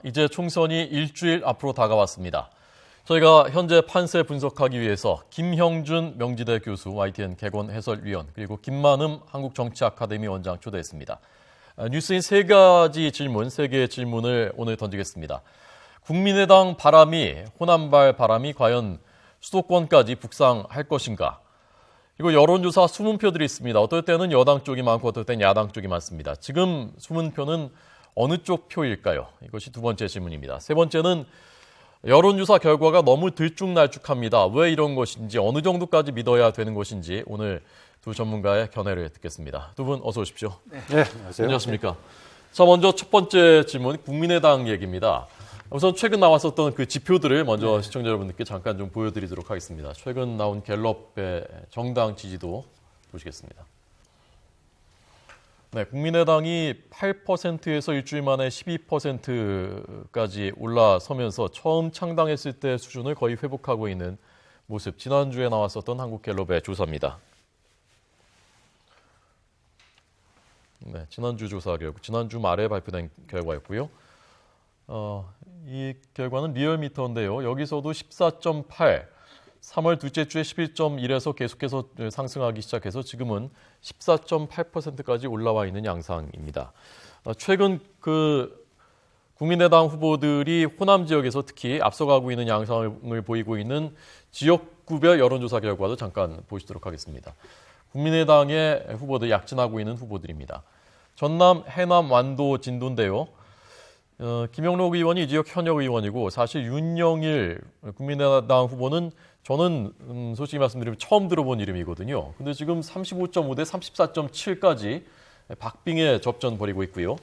이제 총선이 일주일 앞으로 다가왔습니다. 저희가 현재 판세 분석하기 위해서 김형준 명지대 교수, YTN 개건 해설위원, 그리고 김만흠 한국정치아카데미 원장 초대했습니다. 뉴스인 세 개의 질문을 오늘 던지겠습니다. 국민의당 호남발 바람이 과연 수도권까지 북상할 것인가? 이거 여론조사 수문표들이 있습니다. 어떨 때는 여당 쪽이 많고 어떨 때는 야당 쪽이 많습니다. 지금 수문표는 어느 쪽 표일까요? 이것이 두 번째 질문입니다. 세 번째는 여론조사 결과가 너무 들쭉날쭉합니다. 왜 이런 것인지, 어느 정도까지 믿어야 되는 것인지 오늘 두 전문가의 견해를 듣겠습니다. 두 분 어서 오십시오. 네, 안녕하세요. 안녕하십니까. 자, 먼저 첫 번째 질문, 국민의당 얘기입니다. 우선 최근 나왔었던 그 지표들을 먼저 시청자 여러분들께 잠깐 좀 보여드리도록 하겠습니다. 최근 나온 갤럽의 정당 지지도 보시겠습니다. 네, 국민의당이 8%에서 일주일 만에 12%까지 올라서면서 처음 창당했을 때 수준을 거의 회복하고 있는 모습. 지난주에 나왔었던 한국갤럽의 조사입니다. 네, 지난주 조사 결과, 지난주 말에 발표된 결과였고요. 이 결과는 리얼미터인데요. 여기서도 14.8, 3월 둘째 주에 11.1에서 계속해서 상승하기 시작해서 지금은 14.8%까지 올라와 있는 양상입니다. 최근 국민의당 후보들이 호남 지역에서 특히 앞서가고 있는 양상을 보이고 있는 지역구별 여론조사 결과도 잠깐 보시도록 하겠습니다. 국민의당의 후보들, 약진하고 있는 후보들입니다. 전남, 해남, 완도, 진도인데요. 김영록 의원이 이 지역 현역 의원이고 사실 윤영일 국민의당 후보는 저는 솔직히 말씀드리면 처음 들어본 이름이거든요. 근데 지금 35.5 대 34.7까지 박빙의 접전 벌이고 있고요.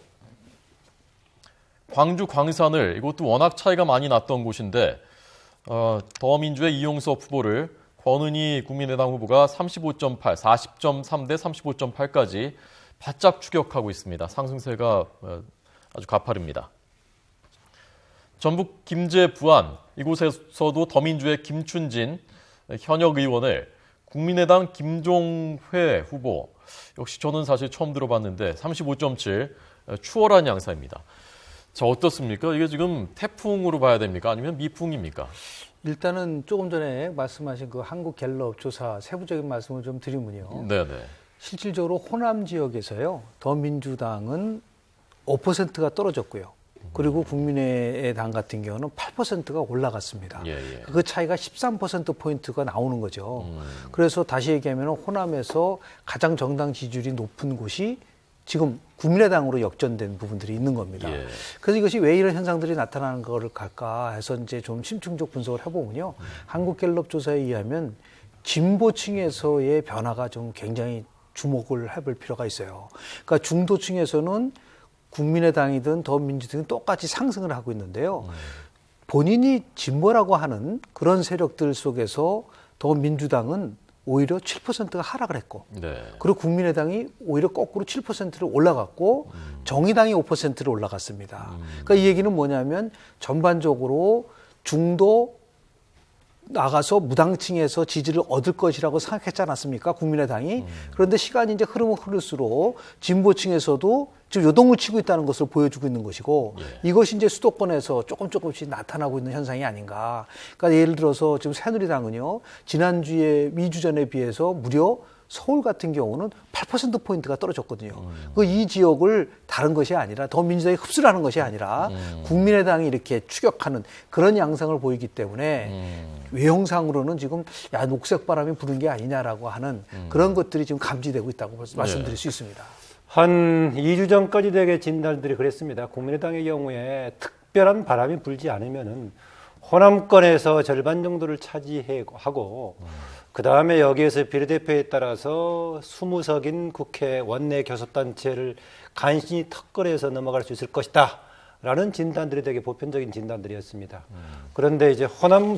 광주 광산을, 이것도 워낙 차이가 많이 났던 곳인데 더민주의 이용섭 후보를 권은희 국민의당 후보가 35.8, 40.3 대 35.8까지 바짝 추격하고 있습니다. 상승세가 아주 가파릅니다. 전북 김제 부안, 이곳에서도 더민주의 김춘진 현역 의원을 국민의당 김종회 후보, 역시 저는 사실 처음 들어봤는데 35.7, 추월한 양상입니다. 자, 어떻습니까? 이게 지금 태풍으로 봐야 됩니까? 아니면 미풍입니까? 일단은 조금 전에 말씀하신 그 한국갤럽 조사 세부적인 말씀을 좀 드리면요. 네네. 실질적으로 호남 지역에서요, 더민주당은 5%가 떨어졌고요. 그리고 국민의당 같은 경우는 8%가 올라갔습니다. 그 차이가 13%포인트가 나오는 거죠. 그래서 다시 얘기하면 호남에서 가장 정당 지지율이 높은 곳이 지금 국민의당으로 역전된 부분들이 있는 겁니다. 그래서 이것이 왜 이런 현상들이 나타나는 걸까 해서 이제 좀 심층적 분석을 해보면요. 한국갤럽 조사에 의하면 진보층에서의 변화가 좀 굉장히 주목을 해볼 필요가 있어요. 그러니까 중도층에서는 국민의당이든 더민주당이든 똑같이 상승을 하고 있는데요. 본인이 진보라고 하는 그런 세력들 속에서 더민주당은 오히려 7%가 하락을 했고, 그리고 국민의당이 오히려 거꾸로 7%를 올라갔고, 정의당이 5%를 올라갔습니다. 그러니까 이 얘기는 뭐냐면 전반적으로 중도 나가서 무당층에서 지지를 얻을 것이라고 생각했지 않았습니까? 국민의당이. 그런데 시간이 이제 흐를수록 진보층에서도 지금 요동을 치고 있다는 것을 보여주고 있는 것이고, 이것이 이제 수도권에서 조금씩 나타나고 있는 현상이 아닌가. 그러니까 예를 들어서 지금 새누리당은요, 지난주에 2주 전에 비해서 무려 서울 같은 경우는 8%포인트가 떨어졌거든요. 이 지역을 다른 것이 아니라 더민주당이 흡수를 하는 것이 아니라 국민의당이 이렇게 추격하는 그런 양상을 보이기 때문에 외형상으로는 지금 녹색 바람이 부는 게 아니냐라고 하는 그런 것들이 지금 감지되고 있다고 말씀드릴 수 있습니다. 한 2주 전까지 되게 진단들이 그랬습니다. 국민의당의 경우에 특별한 바람이 불지 않으면은 호남권에서 절반 정도를 차지하고 그 다음에 여기에서 비례대표에 따라서 20석인 국회 원내 교섭단체를 간신히 턱걸이해서 넘어갈 수 있을 것이다 라는 진단들이 되게 보편적인 진단들이었습니다. 그런데 이제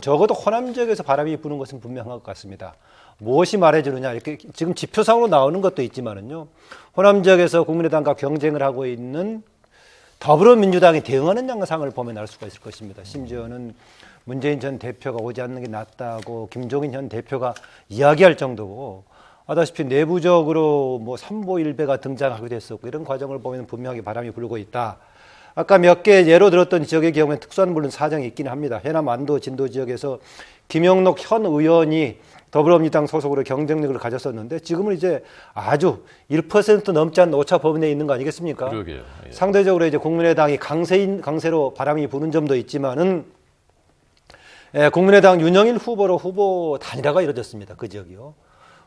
적어도 호남 지역에서 바람이 부는 것은 분명한 것 같습니다. 무엇이 말해주느냐, 이렇게 지금 지표상으로 나오는 것도 있지만은요, 호남 지역에서 국민의당과 경쟁을 하고 있는 더불어민주당이 대응하는 양상을 보면 알 수가 있을 것입니다. 심지어는 문재인 전 대표가 오지 않는 게 낫다고 김종인 현 대표가 이야기할 정도고, 아다시피 내부적으로 뭐 삼보일배가 등장하기도 했었고, 이런 과정을 보면 분명하게 바람이 불고 있다. 아까 몇 개 예로 들었던 지역의 경우에 특수한 물론 사정이 있기는 합니다. 해남 안도 진도 지역에서 김영록 현 의원이 더불어민주당 소속으로 경쟁력을 가졌었는데 지금은 이제 아주 1% 넘지 않는 오차 범위 내에 있는 거 아니겠습니까? 그러게요. 예. 상대적으로 이제 국민의당이 강세로 바람이 부는 점도 있지만은 국민의당 윤영일 후보로 후보 단일화가 이루어졌습니다. 그 지역이요.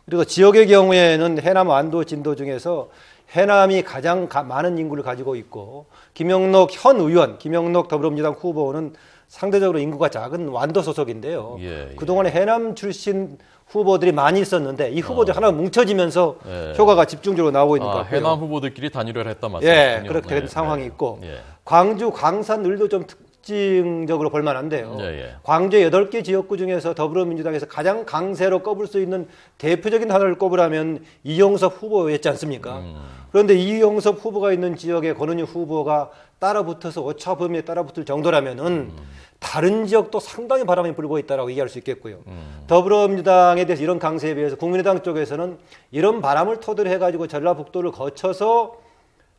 그리고 지역의 경우에는 해남 안도 진도 중에서 해남이 가장 많은 인구를 가지고 있고 김영록 현 의원, 김영록 더불어민주당 후보는 상대적으로 인구가 작은 완도 소속인데요. 예. 그동안에 해남 출신 후보들이 많이 있었는데 이 후보들이 하나 뭉쳐지면서 효과가 집중적으로 나오고 있는 것 같고요. 해남 후보들끼리 단일화를 했단 말씀이군요. 예, 그렇게 된 상황이 있고 광주, 광산, 을도 좀 특징적으로 볼 만한데요. 광주의 8개 지역구 중에서 더불어민주당에서 가장 강세로 꼽을 수 있는 대표적인 하나를 꼽으라면 이용섭 후보였지 않습니까? 그런데 이용섭 후보가 있는 지역에 권은희 후보가 따라붙어서 오차 범위에 따라붙을 정도라면은 다른 지역도 상당히 바람이 불고 있다라고 얘기할 수 있겠고요. 더불어민주당에 대해서 이런 강세에 비해서 국민의당 쪽에서는 이런 바람을 토대로 해가지고 전라북도를 거쳐서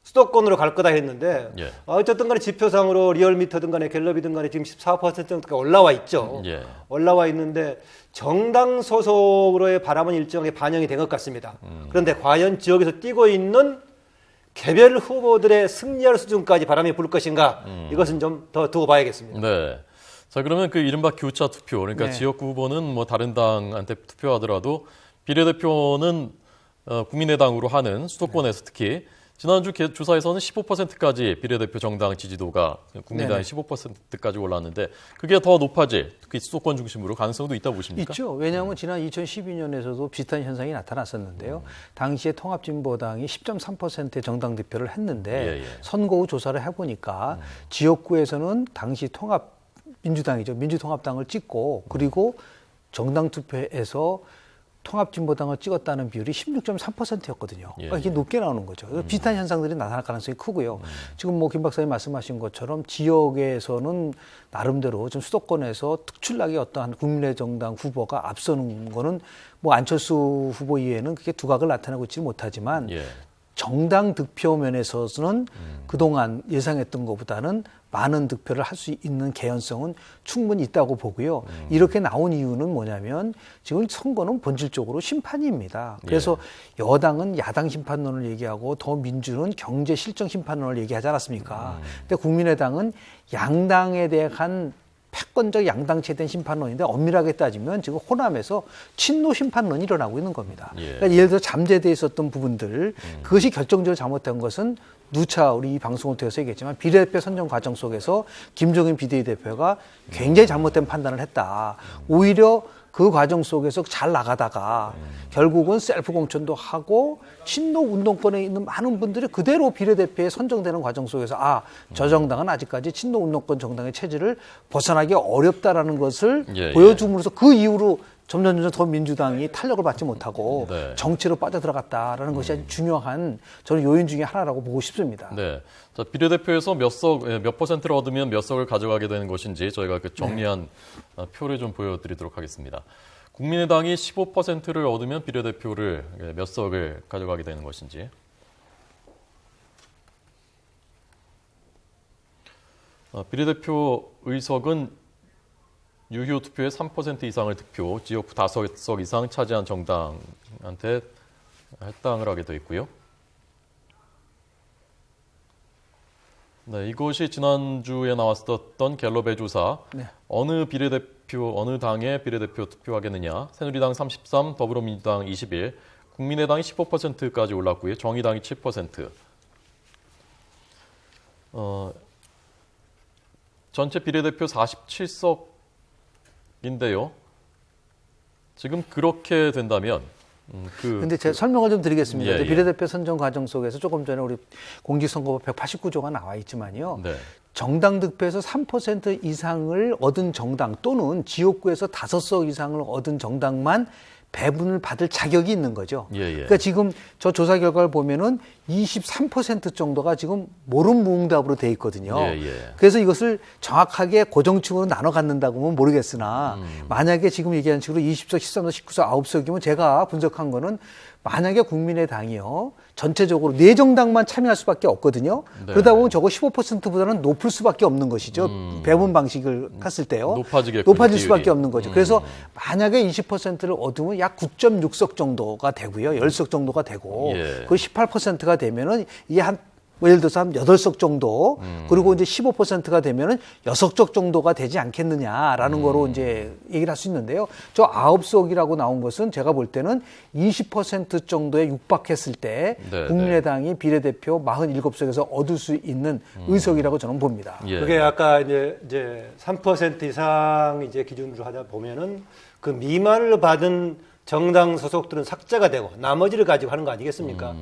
수도권으로 갈 거다 했는데 어쨌든 간에 지표상으로 리얼미터든 간에 갤럽이든 간에 지금 14% 정도가 올라와 있죠. 올라와 있는데 정당 소속으로의 바람은 일정하게 반영이 된 것 같습니다. 그런데 과연 지역에서 뛰고 있는 개별 후보들의 승리할 수준까지 바람이 불 것인가 이것은 좀 더 두고 봐야겠습니다. 네. 자, 그러면 그 이른바 교차 투표, 그러니까 지역구 후보는 뭐 다른 당한테 투표하더라도 비례대표는 국민의당으로 하는 수도권에서 특히 지난주 조사에서는 15%까지 비례대표 정당 지지도가 국민의당이 15%까지 올랐는데 그게 더 높아질 특히 수도권 중심으로 가능성도 있다고 보십니까? 있죠. 왜냐하면 지난 2012년에서도 비슷한 현상이 나타났었는데요. 당시에 통합진보당이 10.3%의 정당 득표를 했는데 선거 후 조사를 해보니까 지역구에서는 당시 민주당이죠. 민주통합당을 찍고 그리고 정당 투표에서 통합진보당을 찍었다는 비율이 16.3%였거든요. 그러니까 이게 높게 나오는 거죠. 비슷한 현상들이 나타날 가능성이 크고요. 지금 뭐 김 박사님 말씀하신 것처럼 지역에서는 나름대로 좀 수도권에서 특출나게 어떠한 국민의 정당 후보가 앞서는 거는 뭐 안철수 후보 이외에는 그게 두각을 나타내고 있지 못하지만 정당 득표 면에서는 그동안 예상했던 것보다는 많은 득표를 할 수 있는 개연성은 충분히 있다고 보고요. 이렇게 나온 이유는 뭐냐면 지금 선거는 본질적으로 심판입니다. 그래서 여당은 야당 심판론을 얘기하고 더민주는 경제 실정 심판론을 얘기하지 않았습니까? 근데 국민의당은 양당에 대한 패권적 양당체에 대한 심판론인데 엄밀하게 따지면 지금 호남에서 친노 심판론이 일어나고 있는 겁니다. 그러니까 예를 들어 잠재되어 있었던 부분들 그것이 결정적으로 잘못된 것은 누차 우리 이 방송을 통해서 얘기했지만 비례대표 선정 과정 속에서 김종인 비대위대표가 굉장히 잘못된 판단을 했다. 오히려 그 과정 속에서 잘 나가다가 결국은 셀프 공천도 하고 친노 운동권에 있는 많은 분들이 그대로 비례대표에 선정되는 과정 속에서 저 정당은 아직까지 친노 운동권 정당의 체질을 벗어나기 어렵다라는 것을 보여줌으로써 그 이후로 점점 더 민주당이 탄력을 받지 못하고 정치로 빠져들어갔다라는 것이 아주 중요한 저는 요인 중에 하나라고 보고 싶습니다. 네. 자, 비례대표에서 몇 퍼센트를 얻으면 몇 석을 가져가게 되는 것인지 저희가 그 정리한 표를 좀 보여드리도록 하겠습니다. 국민의당이 15%를 얻으면 비례대표를 몇 석을 가져가게 되는 것인지. 비례대표 의석은 유효 투표의 3% 이상을 득표, 지역구 5석 이상 차지한 정당한테 할당을 하게 되어 있고요. 네, 이것이 지난주에 나왔었던 갤럽의 조사. 어느 당의 비례대표 투표하겠느냐. 새누리당 33, 더불어민주당 21, 국민의당이 15%까지 올랐고요. 정의당이 7%. 전체 비례대표 47석인데요. 지금 그렇게 된다면 근데 제가 설명을 좀 드리겠습니다. 비례대표 선정 과정 속에서 조금 전에 우리 공직선거법 189조가 나와 있지만요. 정당 득표에서 3% 이상을 얻은 정당 또는 지역구에서 5석 이상을 얻은 정당만 배분을 받을 자격이 있는 거죠. 그러니까 지금 저 조사 결과를 보면은 23% 정도가 지금 모름무응답으로 돼 있거든요. 그래서 이것을 정확하게 고정층으로 나눠 갖는다고 하면 모르겠으나 만약에 지금 얘기한 식으로 20석, 13석, 19석, 9석이면 제가 분석한 거는 만약에 국민의당이요 전체적으로 네 정당만 참여할 수밖에 없거든요. 네. 그러다 보면 저거 15%보다는 높을 수밖에 없는 것이죠. 배분 방식을 했을 때요. 높아질 수밖에 없는 거죠. 그래서 만약에 20%를 얻으면 약 9.6석 정도가 되고요. 10석 정도가 되고 예. 그 18%가 되면은 이게 한 예를 들어서 한 8석 정도, 그리고 이제 15%가 되면은 6석 정도가 되지 않겠느냐라는 거로 이제 얘기를 할 수 있는데요. 저 9석이라고 나온 것은 제가 볼 때는 20% 정도에 육박했을 때 네, 국민의당이 비례대표 47석에서 얻을 수 있는 의석이라고 저는 봅니다. 예. 그게 아까 이제 3% 이상 이제 기준으로 하다 보면은 그 미만을 받은 정당 소속들은 삭제가 되고 나머지를 가지고 하는 거 아니겠습니까?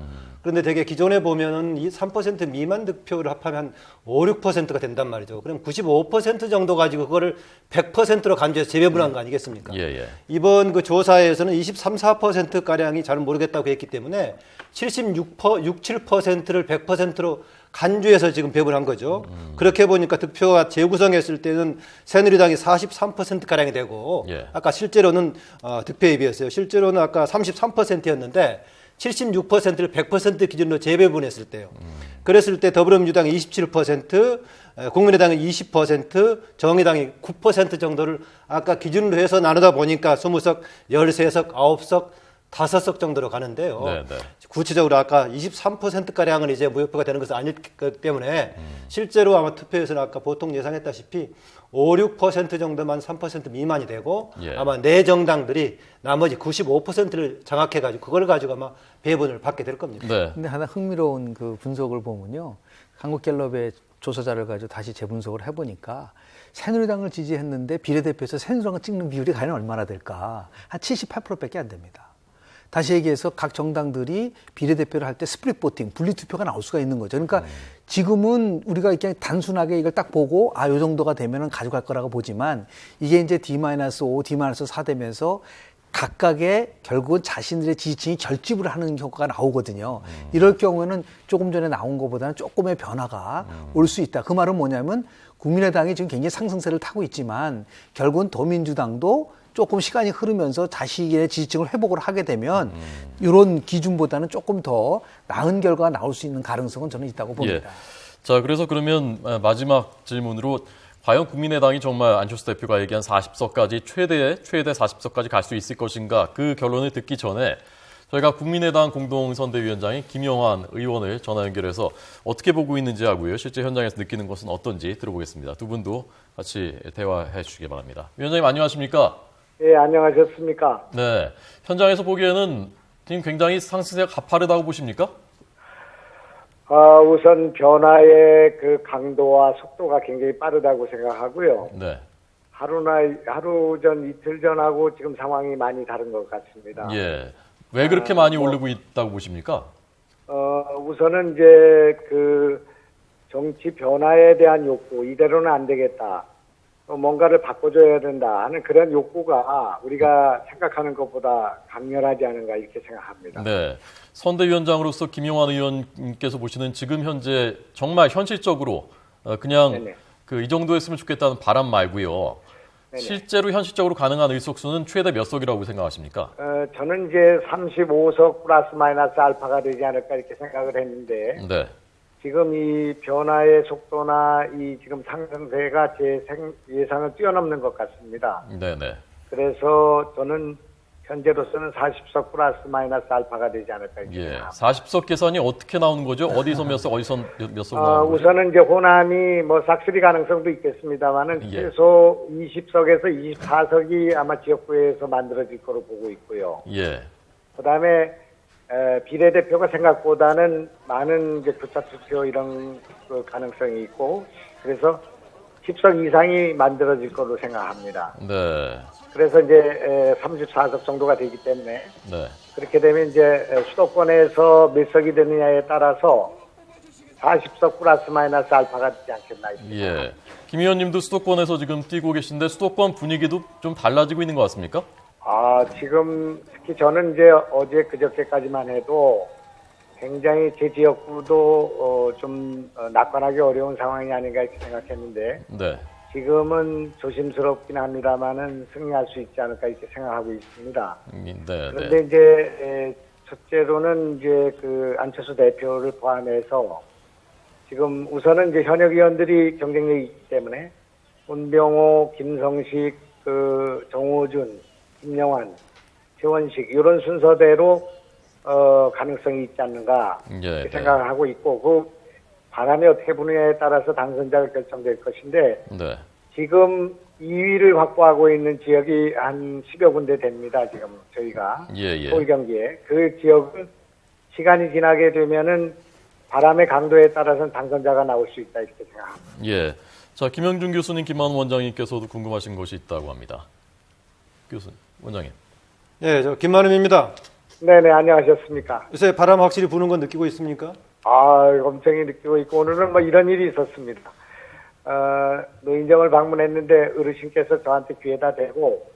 그런데 되게 기존에 보면은 이 3% 미만 득표를 합하면 5, 6%가 된단 말이죠. 그럼 95% 정도 가지고 그거를 100%로 간주해서 재배분한 거 아니겠습니까? 예. 이번 그 조사에서는 23, 4% 가량이 잘 모르겠다고 했기 때문에 76, 7%를 100%로 간주해서 지금 배분한 거죠. 그렇게 보니까 득표가 재구성했을 때는 새누리당이 43%가량이 되고 예. 아까 실제로는 득표에 비해서요. 실제로는 아까 33%였는데 76%를 100% 기준으로 재배분했을 때요. 그랬을 때 더불어민주당이 27%, 국민의당은 20%, 정의당이 9% 정도를 아까 기준으로 해서 나누다 보니까 20석, 13석, 9석, 5석 정도로 가는데요. 네. 구체적으로 아까 23%가량은 이제 무효표가 되는 것은 아니기 때문에 실제로 아마 투표에서는 아까 보통 예상했다시피 5, 6% 정도만 3% 미만이 되고 예. 아마 네 정당들이 나머지 95%를 장악해가지고 그걸 가지고 아마 배분을 받게 될 겁니다. 네. 근데 하나 흥미로운 그 분석을 보면요. 한국갤럽의 조사자를 가지고 다시 재분석을 해보니까 새누리당을 지지했는데 비례대표에서 새누리당을 찍는 비율이 과연 얼마나 될까? 한 78%밖에 안 됩니다. 다시 얘기해서 각 정당들이 비례대표를 할 때 스프릿 보팅, 분리투표가 나올 수가 있는 거죠. 그러니까 지금은 우리가 그냥 단순하게 이걸 딱 보고 요 정도가 되면은 가져갈 거라고 보지만 이게 이제 D-5, D-4 되면서 각각의 결국은 자신들의 지지층이 결집을 하는 효과가 나오거든요. 이럴 경우에는 조금 전에 나온 것보다는 조금의 변화가 올 수 있다. 그 말은 뭐냐면 국민의당이 지금 굉장히 상승세를 타고 있지만 결국은 더민주당도 조금 시간이 흐르면서 자신의 지지층을 회복을 하게 되면 이런 기준보다는 조금 더 나은 결과가 나올 수 있는 가능성은 저는 있다고 봅니다. 예. 자, 그래서 그러면 마지막 질문으로 과연 국민의당이 정말 안철수 대표가 얘기한 40석까지 최대 40석까지 갈 수 있을 것인가 그 결론을 듣기 전에 저희가 국민의당 공동선대위원장인 김영환 의원을 전화 연결해서 어떻게 보고 있는지 하고요. 실제 현장에서 느끼는 것은 어떤지 들어보겠습니다. 두 분도 같이 대화해 주시기 바랍니다. 위원장님 안녕하십니까? 예, 안녕하셨습니까? 네. 현장에서 보기에는 지금 굉장히 상승세가 가파르다고 보십니까? 우선 변화의 그 강도와 속도가 굉장히 빠르다고 생각하고요. 네. 하루 전, 이틀 전하고 지금 상황이 많이 다른 것 같습니다. 예. 왜 그렇게 많이 오르고 있다고 보십니까? 우선은 이제 그 정치 변화에 대한 욕구, 이대로는 안 되겠다. 뭔가를 바꿔줘야 된다 하는 그런 욕구가 우리가 생각하는 것보다 강렬하지 않은가 이렇게 생각합니다. 네. 선대위원장으로서 김용환 의원님께서 보시는 지금 현재 정말 현실적으로 그냥 이 정도 했으면 좋겠다는 바람 말고요. 네네. 실제로 현실적으로 가능한 의석수는 최대 몇 석이라고 생각하십니까? 저는 이제 35석 플러스 마이너스 알파가 되지 않을까 이렇게 생각을 했는데 네. 지금 이 변화의 속도나 이 지금 상승세가 제 예상을 뛰어넘는 것 같습니다. 네네. 그래서 저는 현재로서는 40석 플러스 마이너스 알파가 되지 않을까 이렇게 예. 생각합니다. 40석 계산이 어떻게 나오는 거죠? 어디서 몇 석, 어디서 몇 석 나오는 거죠? 우선은 이제 호남이 뭐 싹쓸이 가능성도 있겠습니다만은 예. 최소 20석에서 24석이 아마 지역구에서 만들어질 거로 보고 있고요. 예. 그다음에 비례대표가 생각보다는 많은 이제 교차 투표 이런 그 가능성이 있고 그래서 10석 이상이 만들어질 거로 생각합니다. 네. 그래서 이제 34석 정도가 되기 때문에 네. 그렇게 되면 이제 수도권에서 몇 석이 되느냐에 따라서 40석 플러스 마이너스 알파가 되지 않겠나. 예. 김 의원님도 수도권에서 지금 뛰고 계신데 수도권 분위기도 좀 달라지고 있는 것 같습니까? 지금 특히 저는 이제 어제 그저께까지만 해도 굉장히 제 지역구도 좀 낙관하기 어려운 상황이 아닌가 이렇게 생각했는데 네. 지금은 조심스럽긴 합니다만은 승리할 수 있지 않을까 이렇게 생각하고 있습니다. 네. 그런데 이제 첫째로는 이제 그 안철수 대표를 포함해서 지금 우선은 이제 현역 의원들이 경쟁력이 있기 때문에 문병호, 김성식, 그 정호준, 김영환, 최원식 이런 순서대로 가능성이 있지 않는가 예, 생각을 하고 있고 그 바람이 어떻게 부느냐에 따라서 당선자가 결정될 것인데 네. 지금 2위를 확보하고 있는 지역이 한 10여 군데 됩니다. 지금 저희가 서울 경기에 그 지역은 시간이 지나게 되면은 바람의 강도에 따라서는 당선자가 나올 수 있다 이렇게 생각합니다. 예. 자, 김영준 교수님, 김만원 원장님께서도 궁금하신 것이 있다고 합니다. 교수님, 원장님. 예, 저 김만음입니다. 네네, 안녕하셨습니까? 요새 바람 확실히 부는 건 느끼고 있습니까? 엄청히 느끼고 있고 오늘은 뭐 이런 일이 있었습니다. 노인정을 방문했는데 어르신께서 저한테 귀에다 대고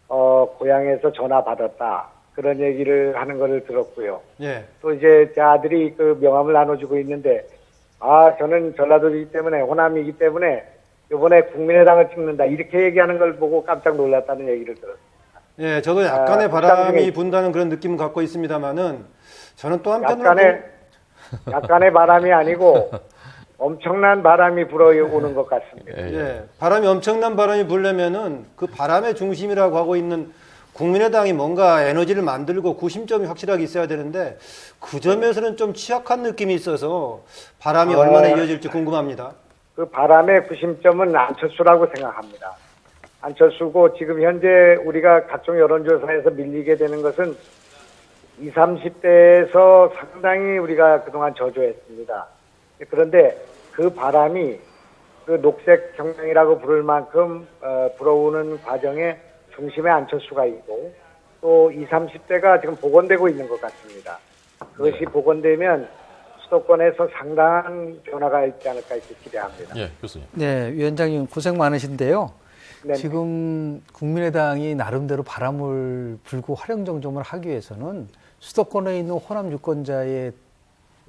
고향에서 전화 받았다 그런 얘기를 하는 것을 들었고요. 예. 또 이제 제 아들이 그 명함을 나눠주고 있는데 저는 전라도이기 때문에 호남이기 때문에 이번에 국민의당을 찍는다 이렇게 얘기하는 걸 보고 깜짝 놀랐다는 얘기를 들었습니다. 예, 저도 약간의 바람이 분다는 그런 느낌을 갖고 있습니다만은 저는 또 한편으로 약간의 바람이 아니고 엄청난 바람이 불어오는 것 같습니다. 예, 바람이 엄청난 바람이 불려면은 그 바람의 중심이라고 하고 있는 국민의당이 뭔가 에너지를 만들고 구심점이 확실하게 있어야 되는데 그 점에서는 좀 취약한 느낌이 있어서 바람이 얼마나 이어질지 궁금합니다. 그 바람의 구심점은 안철수라고 생각합니다. 안철수고 지금 현재 우리가 각종 여론조사에서 밀리게 되는 것은 20, 30대에서 상당히 우리가 그동안 저조했습니다. 그런데 그 바람이 그 녹색 혁명이라고 부를 만큼 불어오는 과정에 중심에 안철수가 있고 또 20, 30대가 지금 복원되고 있는 것 같습니다. 그것이 복원되면 수도권에서 상당한 변화가 있지 않을까 이렇게 기대합니다. 예, 교수님. 네, 위원장님 고생 많으신데요. 네네. 지금 국민의당이 나름대로 바람을 불고 활용정점을 하기 위해서는 수도권에 있는 호남 유권자의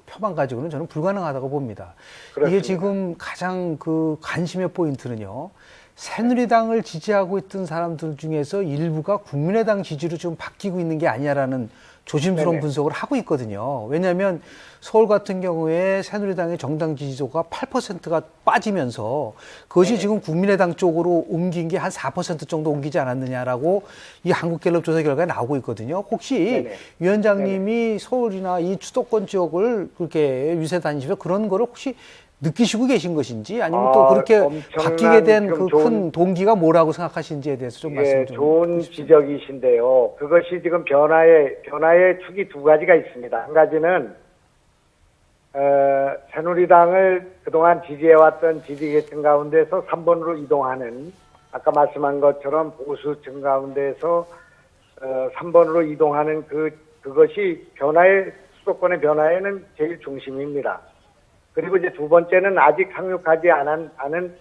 표만 가지고는 저는 불가능하다고 봅니다. 그렇습니다. 이게 지금 가장 그 관심의 포인트는요. 새누리당을 지지하고 있던 사람들 중에서 일부가 국민의당 지지로 좀 바뀌고 있는 게 아니냐라는 조심스러운 네네. 분석을 하고 있거든요. 왜냐하면 서울 같은 경우에 새누리당의 정당 지지도가 8%가 빠지면서 그것이 지금 국민의당 쪽으로 옮긴 게 한 4% 정도 옮기지 않았느냐라고 이 한국갤럽 조사 결과에 나오고 있거든요. 혹시 네네. 위원장님이 서울이나 이 수도권 지역을 그렇게 유세 다니시면서 그런 거를 혹시 느끼시고 계신 것인지 아니면 또 그렇게 바뀌게 된 그 큰 동기가 뭐라고 생각하시는지에 대해서 좀 말씀 좀 좋은 해주십시오. 지적이신데요. 그것이 지금 변화의 축이 두 가지가 있습니다. 한 가지는 새누리당을 그동안 지지해왔던 지지계층 가운데서 3번으로 이동하는 아까 말씀한 것처럼 보수층 가운데서 3번으로 이동하는 그것이 수도권의 변화에는 제일 중심입니다. 그리고 이제 두 번째는 아직 상륙하지 않은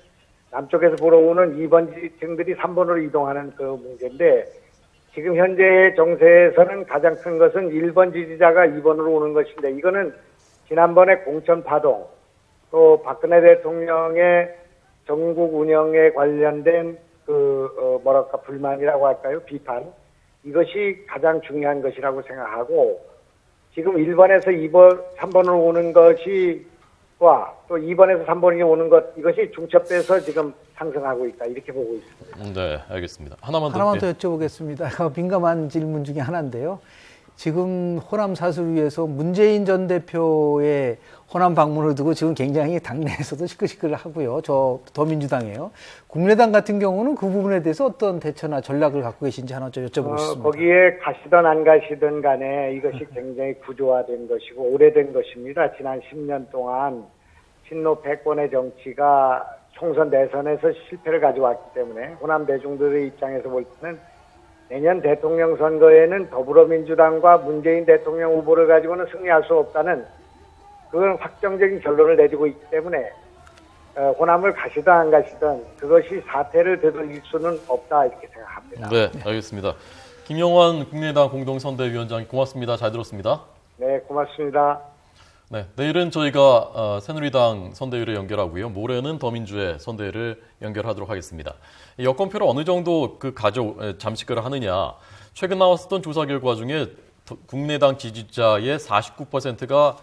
남쪽에서 불어오는 2번 지층들이 3번으로 이동하는 그 문제인데 지금 현재의 정세에서는 가장 큰 것은 1번 지지자가 2번으로 오는 것인데 이거는 지난번에 공천 파동 또 박근혜 대통령의 전국 운영에 관련된 불만이라고 할까요? 비판. 이것이 가장 중요한 것이라고 생각하고 지금 1번에서 3번으로 오는 것이 또 2번에서 3번이 오는 것 이것이 중첩돼서 지금 상승하고 있다 이렇게 보고 있습니다. 네, 알겠습니다. 하나만 더 여쭤보겠습니다. 민감한 질문 중에 하나인데요. 지금 호남 사수를 위해서 문재인 전 대표의 호남 방문을 두고 지금 굉장히 당내에서도 시끌시끌하고요. 저 더민주당이에요. 국민의당 같은 경우는 그 부분에 대해서 어떤 대처나 전략을 갖고 계신지 하나 좀 여쭤보고 싶습니다. 거기에 가시든 안 가시든 간에 이것이 굉장히 구조화된 것이고 오래된 것입니다. 지난 10년 동안 친노 패권의 정치가 총선 대선에서 실패를 가져왔기 때문에 호남 대중들의 입장에서 볼 때는 내년 대통령 선거에는 더불어민주당과 문재인 대통령 후보를 가지고는 승리할 수 없다는 그런 확정적인 결론을 내주고 있기 때문에 호남을 가시든 안 가시든 그것이 사태를 되돌릴 수는 없다 이렇게 생각합니다. 네, 알겠습니다. 김영환 국민의당 공동선대위원장 고맙습니다. 잘 들었습니다. 네, 고맙습니다. 네, 내일은 저희가 새누리당 선대위를 연결하고요. 모레는 더민주의 선대위를 연결하도록 하겠습니다. 여권표를 어느 정도 잠식을 하느냐. 최근 나왔었던 조사 결과 중에 국민의당 지지자의 49%가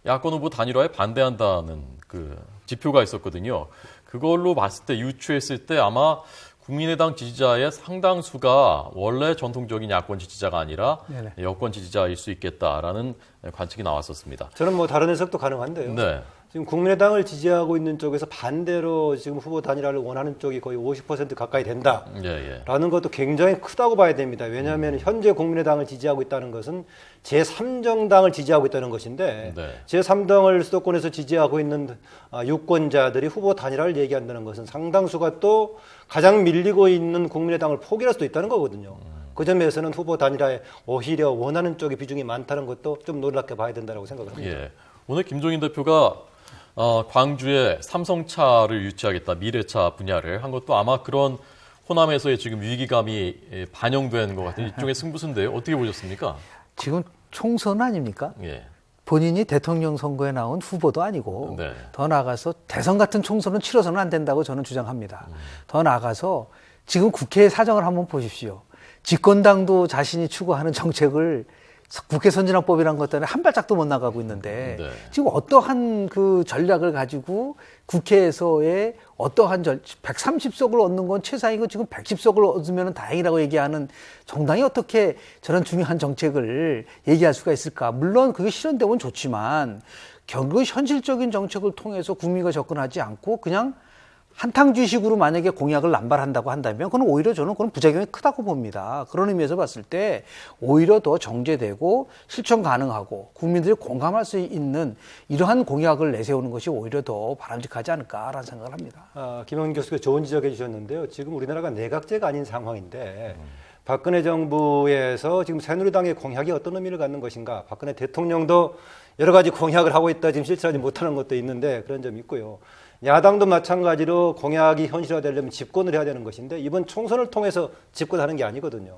야권 후보 단일화에 반대한다는 그 지표가 있었거든요. 그걸로 봤을 때 유추했을 때 아마 국민의당 지지자의 상당수가 원래 전통적인 야권 지지자가 아니라 네네. 여권 지지자일 수 있겠다라는 관측이 나왔었습니다. 저는 뭐 다른 해석도 가능한데요. 네. 지금 국민의당을 지지하고 있는 쪽에서 반대로 지금 후보 단일화를 원하는 쪽이 거의 50% 가까이 된다라는 예, 예. 것도 굉장히 크다고 봐야 됩니다. 왜냐하면 현재 국민의당을 지지하고 있다는 것은 제3정당을 지지하고 있다는 것인데 네. 제3당을 수도권에서 지지하고 있는 유권자들이 후보 단일화를 얘기한다는 것은 상당수가 또 가장 밀리고 있는 국민의당을 포기할 수도 있다는 거거든요. 그 점에서는 후보 단일화에 오히려 원하는 쪽의 비중이 많다는 것도 좀 놀랍게 봐야 된다고 생각을 합니다. 예. 오늘 김종인 대표가 광주에 삼성차를 유치하겠다, 미래차 분야를 한 것도 아마 그런 호남에서의 지금 위기감이 반영된 것 같은 일종의 승부수인데요. 어떻게 보셨습니까? 지금 총선 아닙니까? 예. 본인이 대통령 선거에 나온 후보도 아니고 네. 더 나아가서 대선 같은 총선은 치러서는 안 된다고 저는 주장합니다. 더 나아가서 지금 국회 사정을 한번 보십시오. 집권당도 자신이 추구하는 정책을 국회 선진화법이라는 것 때문에 한 발짝도 못 나가고 있는데 네. 지금 어떠한 그 전략을 가지고 국회에서의 어떠한 130석을 얻는 건 최상이고 지금 110석을 얻으면 다행이라고 얘기하는 정당이 어떻게 저런 중요한 정책을 얘기할 수가 있을까? 물론 그게 실현되면 좋지만 결국 현실적인 정책을 통해서 국민과 접근하지 않고 그냥 한탕주의식으로 만약에 공약을 남발한다고 한다면 그건 오히려 저는 그런 부작용이 크다고 봅니다. 그런 의미에서 봤을 때 오히려 더 정제되고 실천 가능하고 국민들이 공감할 수 있는 이러한 공약을 내세우는 것이 오히려 더 바람직하지 않을까라는 생각을 합니다. 김영인 교수가 좋은 지적해 주셨는데요. 지금 우리나라가 내각제가 아닌 상황인데 박근혜 정부에서 지금 새누리당의 공약이 어떤 의미를 갖는 것인가. 박근혜 대통령도 여러 가지 공약을 하고 있다. 지금 실천하지 못하는 것도 있는데 그런 점이 있고요. 야당도 마찬가지로 공약이 현실화되려면 집권을 해야 되는 것인데 이번 총선을 통해서 집권하는 게 아니거든요.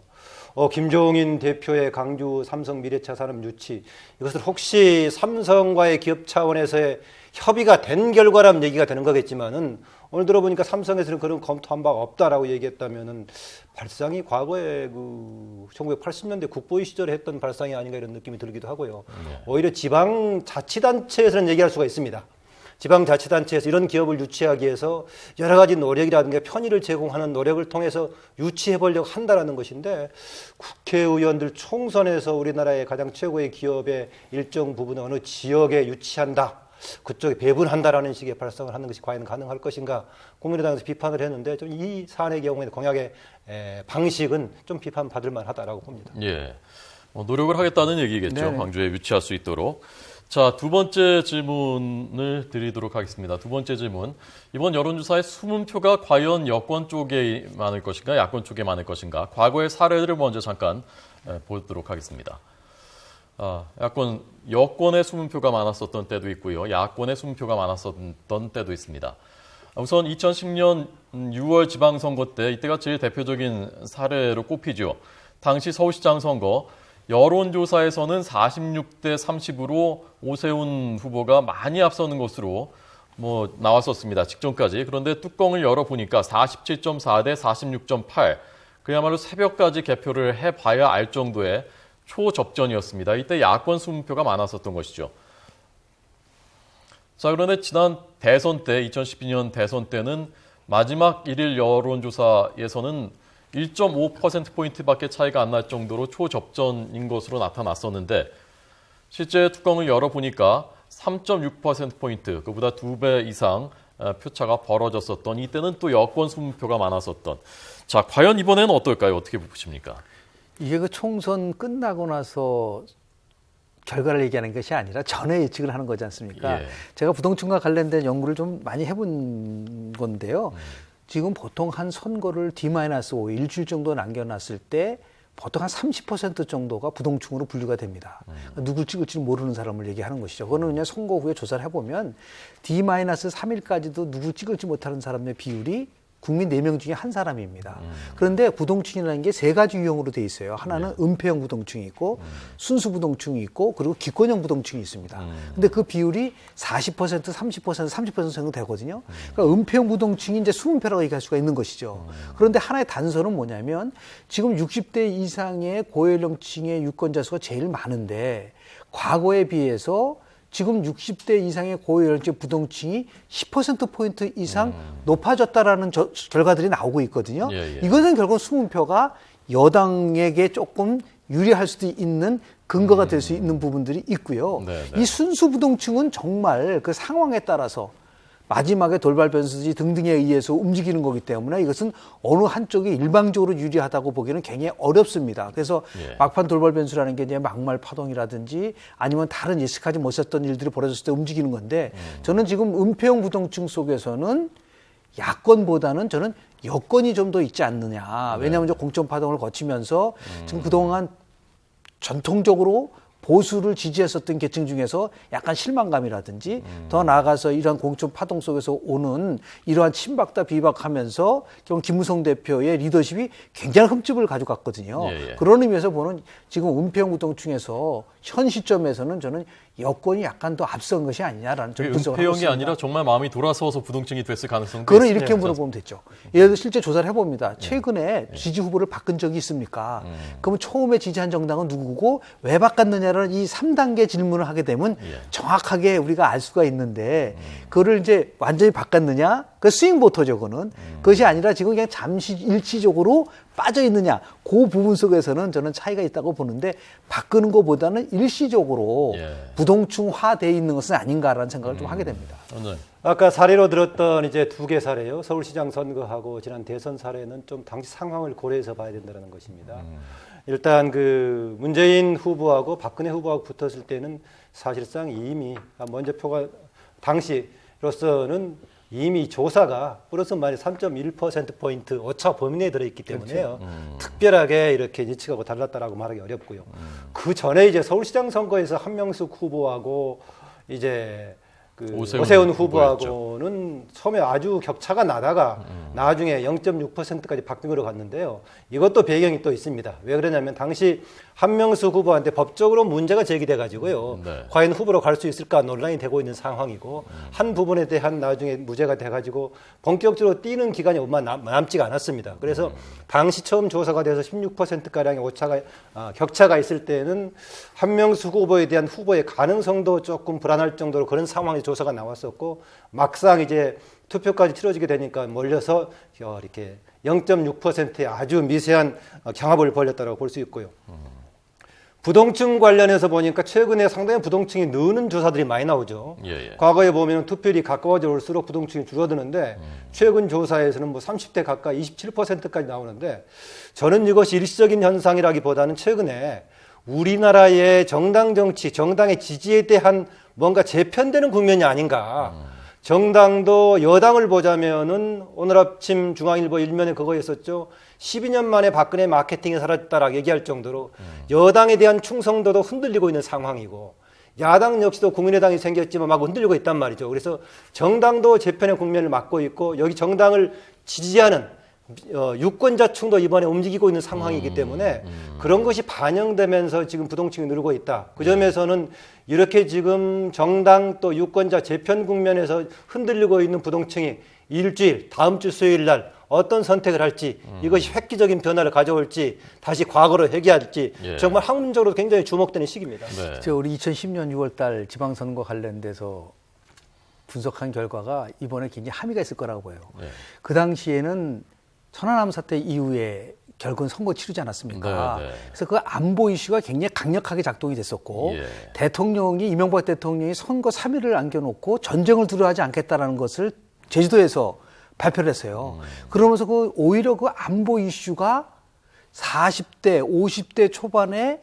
김종인 대표의 강주 삼성 미래차 산업 유치 이것을 혹시 삼성과의 기업 차원에서의 협의가 된 결과라면 얘기가 되는 거겠지만은 오늘 들어보니까 삼성에서는 그런 검토한 바가 없다라고 얘기했다면은 발상이 과거에 그 1980년대 국보위 시절에 했던 발상이 아닌가 이런 느낌이 들기도 하고요. 오히려 지방 자치단체에서는 얘기할 수가 있습니다. 지방자치단체에서 이런 기업을 유치하기 위해서 여러 가지 노력이라든가 편의를 제공하는 노력을 통해서 유치해 보려고 한다는 것인데 국회의원들 총선에서 우리나라의 가장 최고의 기업의 일정 부분을 어느 지역에 유치한다. 그쪽에 배분한다라는 식의 발상을 하는 것이 과연 가능할 것인가 국민의당에서 비판을 했는데 좀 이 사안의 경우에 공약의 방식은 좀 비판받을 만하다라고 봅니다. 예, 노력을 하겠다는 얘기겠죠. 네네. 광주에 유치할 수 있도록. 자, 두 번째 질문을 드리도록 하겠습니다. 두 번째 질문. 이번 여론조사의 숨은 표가 과연 여권 쪽에 많을 것인가, 야권 쪽에 많을 것인가. 과거의 사례를 먼저 잠깐 보도록 하겠습니다. 여권의 숨은 표가 많았었던 때도 있고요. 야권의 숨은 표가 많았었던 때도 있습니다. 우선 2010년 6월 지방선거 때 이때가 제일 대표적인 사례로 꼽히죠. 당시 서울시장 선거 여론조사에서는 46대 30으로 오세훈 후보가 많이 앞서는 것으로 나왔었습니다. 직전까지. 그런데 뚜껑을 열어보니까 47.4대 46.8. 그야말로 새벽까지 개표를 해봐야 알 정도의 초접전이었습니다. 이때 야권 숨표가 많았었던 것이죠. 자, 그런데 지난 대선 때, 2012년 대선 때는 마지막 1일 여론조사에서는 1.5%포인트밖에 차이가 안 날 정도로 초접전인 것으로 나타났었는데 실제 뚜껑을 열어보니까 3.6%포인트, 그보다 2배 이상 표차가 벌어졌었던 이때는 또 여권 숨표가 많았었던. 자, 과연 이번에는 어떨까요? 어떻게 보십니까? 이게 그 총선 끝나고 나서 결과를 얘기하는 것이 아니라 전에 예측을 하는 거지 않습니까? 예. 제가 부동층과 관련된 연구를 좀 많이 해본 건데요. 지금 보통 한 선거를 D-5 일주일 정도 남겨놨을 때 보통 한 30% 정도가 부동층으로 분류가 됩니다. 누굴 찍을지 모르는 사람을 얘기하는 것이죠. 그거는 그냥 선거 후에 조사를 해보면 D-3일까지도 누구 찍을지 못하는 사람의 비율이 국민 4명 중에 한 사람입니다. 그런데 부동층이라는 게 3가지 유형으로 돼 있어요. 하나는 은폐형 부동층이 있고 순수 부동층이 있고 그리고 기권형 부동층이 있습니다. 근데 그 비율이 40%, 30%, 30% 정도 되거든요. 그러니까 은폐형 부동층이 이제 20패라고 얘기할 수가 있는 것이죠. 그런데 하나의 단서는 뭐냐면 지금 60대 이상의 고연령층의 유권자 수가 제일 많은데 과거에 비해서 지금 60대 이상의 고연령층 부동층이 10%포인트 이상 높아졌다라는 결과들이 나오고 있거든요. 이것은 결국 수문표가 여당에게 조금 유리할 수도 있는 근거가 될 수 있는 부분들이 있고요. 이 순수 부동층은 정말 그 상황에 따라서 마지막에 돌발 변수지 등등에 의해서 움직이는 거기 때문에 이것은 어느 한쪽이 일방적으로 유리하다고 보기는 굉장히 어렵습니다. 그래서 막판 돌발 변수라는 게 이제 막말 파동이라든지 아니면 다른 예측하지 못했던 일들이 벌어졌을 때 움직이는 건데 저는 지금 은폐형 부동층 속에서는 야권보다는 저는 여권이 좀 더 있지 않느냐. 왜냐하면 이제 공천 파동을 거치면서 지금 그동안 전통적으로 보수를 지지했었던 계층 중에서 약간 실망감이라든지 더 나아가서 이러한 공천 파동 속에서 오는 이러한 친박다 비박하면서 결국 김무성 대표의 리더십이 굉장한 흠집을 가져갔거든요. 그런 의미에서 보는 지금 은폐형 부동층에서 현 시점에서는 저는 여권이 약간 더 앞선 것이 아니냐라는 좀 분석을 하고 있습니다. 은폐형이 아니라 정말 마음이 돌아서서 부동층이 됐을 가능성도 그걸 있습니다. 이렇게 물어보면 됐죠. 예를 들어 실제 조사를 해봅니다. 최근에 지지 후보를 바꾼 적이 있습니까? 그러면 처음에 지지한 정당은 누구고 왜 바꿨느냐라는 이 3단계 질문을 하게 되면 정확하게 우리가 알 수가 있는데 그거를 이제 완전히 바꿨느냐? 그 스윙 보터죠, 그거는. 그것이 아니라 지금 그냥 잠시 일시적으로 빠져 있느냐? 그 부분 속에서는 저는 차이가 있다고 보는데 바꾸는 것보다는 일시적으로 부동층화되어 있는 것은 아닌가라는 생각을 좀 하게 됩니다. 아까 사례로 들었던 이제 2개 사례요. 서울시장 선거하고 지난 대선 사례는 좀 당시 상황을 고려해서 봐야 된다는 것입니다. 일단 그 문재인 후보하고 박근혜 후보하고 붙었을 때는 사실상 이미 먼저 표가 당시로서는 이미 조사가 플러스 마이너스 3.1%포인트 오차 범위 내에 들어있기 때문에요. 특별하게 이렇게 예측하고 달랐다라고 말하기 어렵고요. 그 전에 이제 서울시장 선거에서 한명숙 후보하고 이제 그 오세훈 후보하고는 처음에 아주 격차가 나다가 나중에 0.6%까지 박빙으로 갔는데요. 이것도 배경이 또 있습니다. 왜 그러냐면 당시 한명숙 후보한테 법적으로 문제가 제기돼 가지고요. 과연 후보로 갈 수 있을까 논란이 되고 있는 상황이고 한 부분에 대한 나중에 무죄가 돼 가지고 본격적으로 뛰는 기간이 얼마 남지가 않았습니다. 그래서 당시 처음 조사가 돼서 16%가량의 격차가 있을 때는 한명숙 후보에 대한 후보의 가능성도 조금 불안할 정도로 그런 상황이 조사가 나왔었고 막상 이제 투표까지 치러지게 되니까 몰려서 이렇게 0.6%의 아주 미세한 경합을 벌였다고 볼 수 있고요. 부동층 관련해서 보니까 최근에 상당히 부동층이 느는 조사들이 많이 나오죠. 과거에 보면 투표율이 가까워져 올수록 부동층이 줄어드는데 최근 조사에서는 뭐 30대 가까이 27%까지 나오는데 저는 이것이 일시적인 현상이라기보다는 최근에 우리나라의 정당 정치, 정당의 지지에 대한 뭔가 재편되는 국면이 아닌가. 정당도 여당을 보자면은 오늘 아침 중앙일보 일면에 그거 있었죠. 12년 만에 박근혜 마케팅이 사라졌다라고 얘기할 정도로 여당에 대한 충성도도 흔들리고 있는 상황이고 야당 역시도 국민의당이 생겼지만 막 흔들리고 있단 말이죠. 그래서 정당도 재편의 국면을 맞고 있고 여기 정당을 지지하는 유권자층도 이번에 움직이고 있는 상황이기 때문에 그런 것이 반영되면서 지금 부동층이 늘고 있다. 그 점에서는 이렇게 지금 정당 또 유권자 재편 국면에서 흔들리고 있는 부동층이 일주일, 다음 주 수요일 날 어떤 선택을 할지 이것이 획기적인 변화를 가져올지 다시 과거로 회귀할지 정말 학문적으로 굉장히 주목되는 시기입니다. 우리 2010년 6월 달 지방선거 관련돼서 분석한 결과가 이번에 굉장히 함의가 있을 거라고 보여요. 그 당시에는 천안함 사태 이후에 결국은 선거 치르지 않았습니까? 그래서 그 안보 이슈가 굉장히 강력하게 작동이 됐었고 대통령이 이명박 대통령이 선거 3일을 안겨놓고 전쟁을 두려워하지 않겠다라는 것을 제주도에서 발표를 했어요. 그러면서 오히려 그 안보 이슈가 40대, 50대 초반에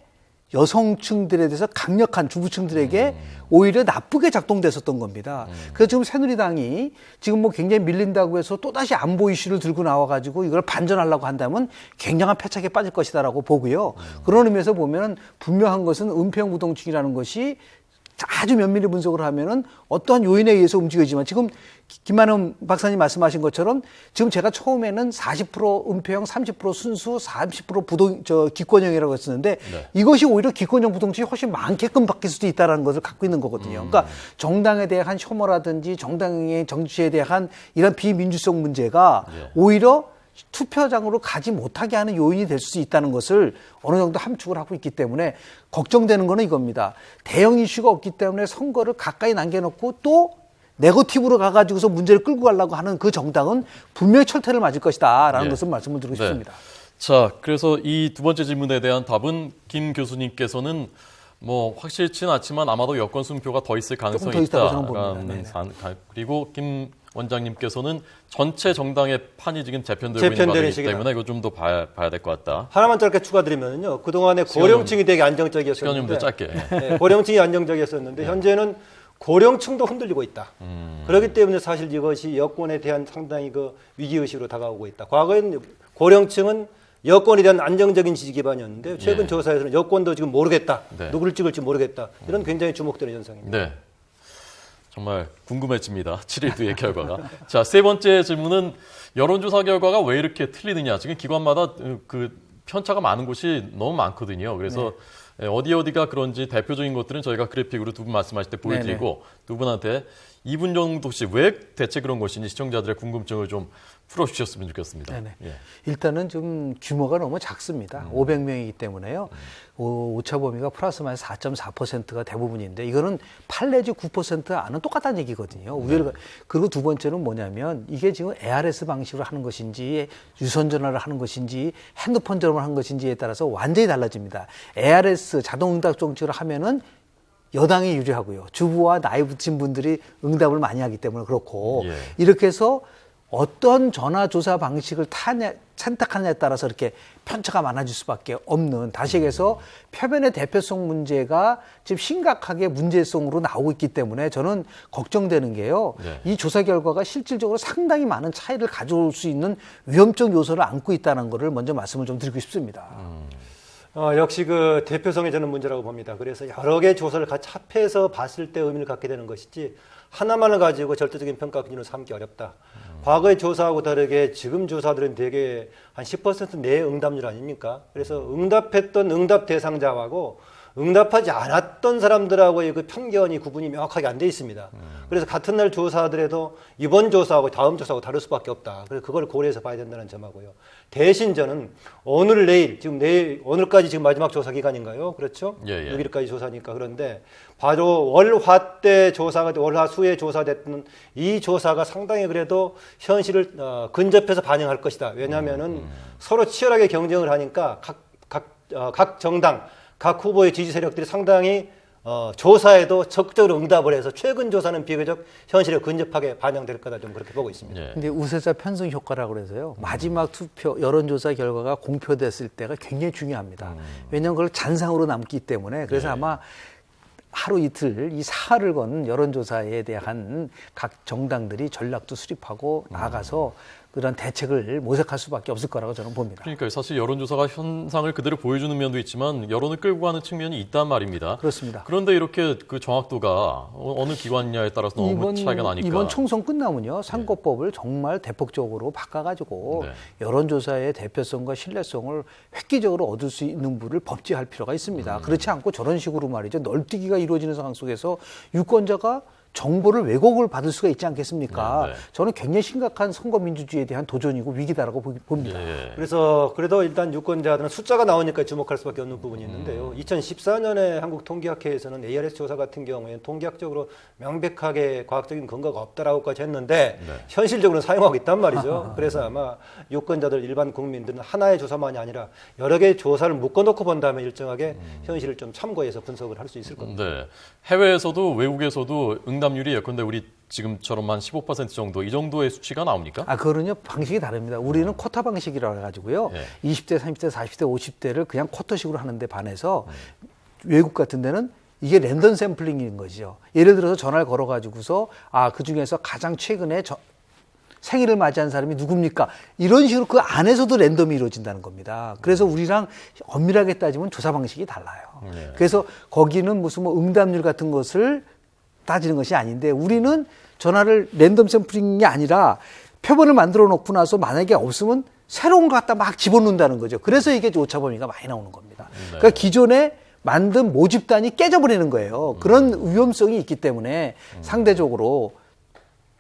여성층들에 대해서 강력한 주부층들에게 오히려 나쁘게 작동됐었던 겁니다. 그래서 지금 새누리당이 지금 뭐 굉장히 밀린다고 해서 또다시 안보 이슈를 들고 나와가지고 이걸 반전하려고 한다면 굉장한 패착에 빠질 것이다라고 보고요. 그런 의미에서 보면 분명한 것은 은폐형 부동층이라는 것이 아주 면밀히 분석을 하면은 어떠한 요인에 의해서 움직이지만 지금 김만흠 박사님 말씀하신 것처럼 지금 제가 처음에는 40% 은폐형, 30% 순수, 30% 기권형이라고 했었는데 네. 이것이 오히려 기권형 부동층이 훨씬 많게끔 바뀔 수도 있다는 것을 갖고 있는 거거든요. 그러니까 정당에 대한 혐오라든지 정당의 정치에 대한 이런 비민주성 문제가 예. 오히려 투표장으로 가지 못하게 하는 요인이 될 수 있다는 것을 어느 정도 함축을 하고 있기 때문에 걱정되는 거는 이겁니다. 대형 이슈가 없기 때문에 선거를 가까이 남겨놓고 또 네거티브로 가가지고서 문제를 끌고 가려고 하는 그 정당은 분명히 철퇴를 맞을 것이다라는 예. 것을 말씀을 드리고 네. 싶습니다. 자, 그래서 이 두 번째 질문에 대한 답은 김 교수님께서는 뭐 확실치는 않지만 아마도 여권 순표가 더 있을 가능성이 조금 더 있다고 저는 있다라는 봅니다. 그리고 김 원장님께서는 전체 정당의 판이 지금 재편되고 있는 과정이기 때문에 이거 좀 더 봐야 될 것 같다. 하나만 짧게 추가드리면요. 그동안에 고령층이 되게 시간 좀 안정적이었었는데 더 짧게. 네, 고령층이 안정적이었었는데 현재는 고령층도 흔들리고 있다. 그렇기 때문에 사실 이것이 여권에 대한 상당히 그 위기의식으로 다가오고 있다. 과거에는 고령층은 여권에 대한 안정적인 지지 기반이었는데 최근 예. 조사에서는 여권도 지금 모르겠다. 네. 누구를 찍을지 모르겠다. 이런 굉장히 주목되는 현상입니다. 네. 정말 궁금해집니다. 7일 뒤의 결과가. 자, 세 번째 질문은 여론조사 결과가 왜 이렇게 틀리느냐. 지금 기관마다 그 편차가 많은 곳이 너무 많거든요. 그래서 어디가 그런지 대표적인 것들은 저희가 그래픽으로 두 분 말씀하실 때 보여드리고 두 분한테 2분 정도씩 왜 대체 그런 것인지 시청자들의 궁금증을 좀 풀어주셨으면 좋겠습니다. 네네. 예. 일단은 좀 규모가 너무 작습니다. 500명이기 때문에요. 오차 범위가 플러스 마이너스 4.4%가 대부분인데 이거는 8 내지 9% 안은 똑같다는 얘기거든요. 그리고 두 번째는 뭐냐면 이게 지금 ARS 방식으로 하는 것인지 유선 전화를 하는 것인지 핸드폰 전화를 하는 것인지에 따라서 완전히 달라집니다. ARS 자동응답 정책을 하면은 여당이 유리하고요. 주부와 나이 붙인 분들이 응답을 많이 하기 때문에 그렇고 예. 이렇게 해서 어떤 전화조사 방식을 선택하느냐에 따라서 이렇게 편차가 많아질 수밖에 없는, 다시 얘기해서 표변의 대표성 문제가 지금 심각하게 문제성으로 나오고 있기 때문에 저는 걱정되는 게요. 네. 이 조사 결과가 실질적으로 상당히 많은 차이를 가져올 수 있는 위험적 요소를 안고 있다는 것을 먼저 말씀을 좀 드리고 싶습니다. 역시 그 대표성이 저는 문제라고 봅니다. 그래서 여러 개의 조사를 같이 합해서 봤을 때 의미를 갖게 되는 것이지 하나만을 가지고 절대적인 평가 기준을 삼기 어렵다. 과거의 조사하고 다르게 지금 조사들은 대개 한 10% 내의 응답률 아닙니까? 그래서 응답했던 응답 대상자하고 응답하지 않았던 사람들하고의 그 편견이 구분이 명확하게 안 돼 있습니다. 그래서 같은 날 조사하더라도 이번 조사하고 다음 조사하고 다를 수밖에 없다. 그래서 그걸 고려해서 봐야 된다는 점하고요. 대신 저는 오늘 내일 오늘까지 지금 마지막 조사 기간인가요? 그렇죠? 예, 예. 6일까지 조사니까. 그런데 바로 월화 때 조사가 월화 수에 조사됐던 이 조사가 상당히 그래도 현실을 근접해서 반영할 것이다. 왜냐하면은 서로 치열하게 경쟁을 하니까 각 정당 각 후보의 지지 세력들이 상당히 조사에도 적극적으로 응답을 해서 최근 조사는 비교적 현실에 근접하게 반영될 거다, 좀 그렇게 보고 있습니다. 예. 근데 우세자 편승 효과라고 그래서요. 마지막 투표 여론조사 결과가 공표됐을 때가 굉장히 중요합니다. 왜냐하면 그걸 잔상으로 남기 때문에. 그래서 아마 하루 이틀 이 사활을 건 여론조사에 대한 각 정당들이 전략도 수립하고 나아가서 그런 대책을 모색할 수밖에 없을 거라고 저는 봅니다. 그러니까 사실 여론조사가 현상을 그대로 보여주는 면도 있지만 여론을 끌고 가는 측면이 있단 말입니다. 그렇습니다. 그런데 이렇게 그 정확도가 어느 기관이냐에 따라서 너무 차이가 나니까. 이번 총선 끝나면요. 선거법을 정말 대폭적으로 바꿔가지고 네. 여론조사의 대표성과 신뢰성을 획기적으로 얻을 수 있는 부를 법제할 필요가 있습니다. 그렇지 않고 저런 식으로 말이죠. 널뛰기가 이루어지는 상황 속에서 유권자가 정보를 왜곡을 받을 수가 있지 않겠습니까? 네, 네. 저는 굉장히 심각한 선거 민주주의에 대한 도전이고 위기다라고 봅니다. 예. 그래서 그래도 일단 유권자들은 숫자가 나오니까 주목할 수밖에 없는 부분이 있는데요. 2014년에 한국통계학회에서는 ARS 조사 같은 경우에는 통계학적으로 명백하게 과학적인 근거가 없다라고까지 했는데 현실적으로는 사용하고 있단 말이죠. 그래서 아마 유권자들 일반 국민들은 하나의 조사만이 아니라 여러 개의 조사를 묶어놓고 본다면 일정하게 현실을 좀 참고해서 분석을 할 수 있을 겁니다. 네. 해외에서도 외국에서도 응답률이 예컨대 우리 지금처럼 한 15% 정도 이 정도의 수치가 나옵니까? 그거는요 방식이 다릅니다. 우리는 쿼터 방식이라고 해가지고요. 20대, 30대, 40대, 50대를 그냥 쿼터식으로 하는데 반해서 외국 같은 데는 이게 랜덤 샘플링인 거죠. 예를 들어서 전화를 걸어가지고서 그 중에서 가장 최근에 생일을 맞이한 사람이 누굽니까? 이런 식으로 그 안에서도 랜덤이 이루어진다는 겁니다. 그래서 우리랑 엄밀하게 따지면 조사 방식이 달라요. 그래서 거기는 무슨 뭐 응답률 같은 것을 따지는 것이 아닌데 우리는 전화를 랜덤 샘플링이 아니라 표본을 만들어 놓고 나서 만약에 없으면 새로운 거 갖다 막 집어넣는다는 거죠. 그래서 이게 오차 범위가 많이 나오는 겁니다. 그러니까 기존에 만든 모집단이 깨져버리는 거예요. 그런 위험성이 있기 때문에 상대적으로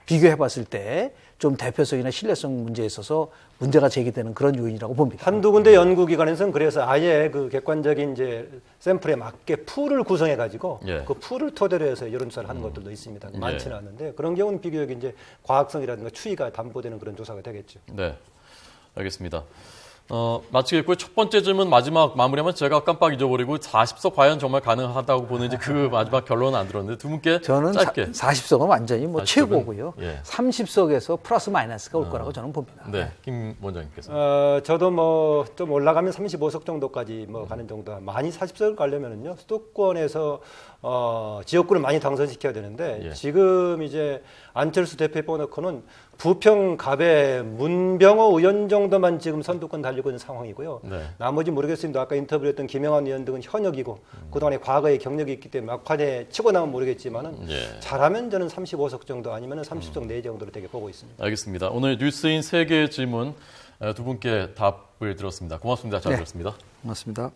비교해 봤을 때 좀 대표성이나 신뢰성 문제에 있어서 문제가 제기되는 그런 요인이라고 봅니다. 한두 군데 연구기관에서는 그래서 아예 그 객관적인 이제 샘플에 맞게 풀을 구성해 가지고 그 풀을 토대로 해서 여론조사를 하는 것들도 있습니다. 많지는 않은데 그런 경우는 비교적 이제 과학성이라든가 추이가 담보되는 그런 조사가 되겠죠. 네, 알겠습니다. 마치겠고요. 첫 번째 질문 마지막 마무리하면 제가 깜빡 잊어버리고 40석 과연 정말 가능하다고 보는지 그 마지막 결론은 안 들었는데 두 분께 저는 짧게. 40석은 완전히 뭐 40석은, 최고고요. 예. 30석에서 플러스 마이너스가 올 거라고 저는 봅니다. 네, 김 원장님께서. 저도 뭐 좀 올라가면 35석 정도까지 뭐 가는 정도. 많이 40석을 가려면은요 수도권에서 지역구를 많이 당선시켜야 되는데 지금 이제 안철수 대표 뽑아놓고는 부평, 갑에, 문병호 의원 정도만 지금 선두권 달리고 있는 상황이고요. 나머지 모르겠습니다. 아까 인터뷰했던 김영환 의원 등은 현역이고 그동안에 과거에 경력이 있기 때문에 막판에 치고 나면 모르겠지만은 잘하면 저는 35석 정도 아니면 30석 내외 정도로 되게 보고 있습니다. 알겠습니다. 오늘 뉴스인 3개의 질문 두 분께 답을 들었습니다. 고맙습니다. 잘 들었습니다. 고맙습니다.